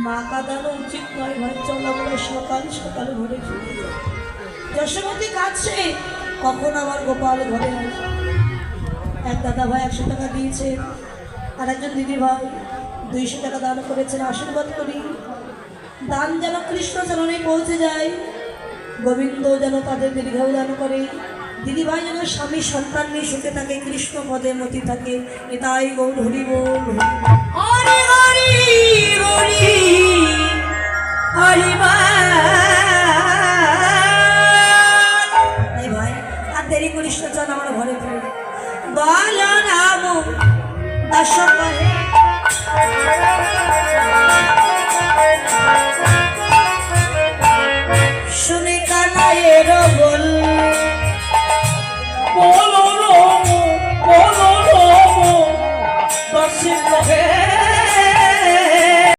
মা কাঁদানো উচিত নয় ভাই, চল আমরা সকাল সকাল ঘরে ফিরে যাই। যশোমতী কাছে কখন আমার গোপাল ঘরে আসে। এক দাদা ভাই 100 টাকা দিয়েছে, আর একজন দিদি ভাই 200 টাকা দান করেছেন। আশীর্বাদ করি দান যেন কৃষ্ণ চরণে পৌঁছে যায়, গোবিন্দ যেন তাদের দীর্ঘায়ু দান করে, দিদি ভাই যেন স্বামী সন্তান নিয়ে সুখে থাকে, কৃষ্ণ পদে মতি থাকে। এটাই গৌর হরি বল। হরি হরি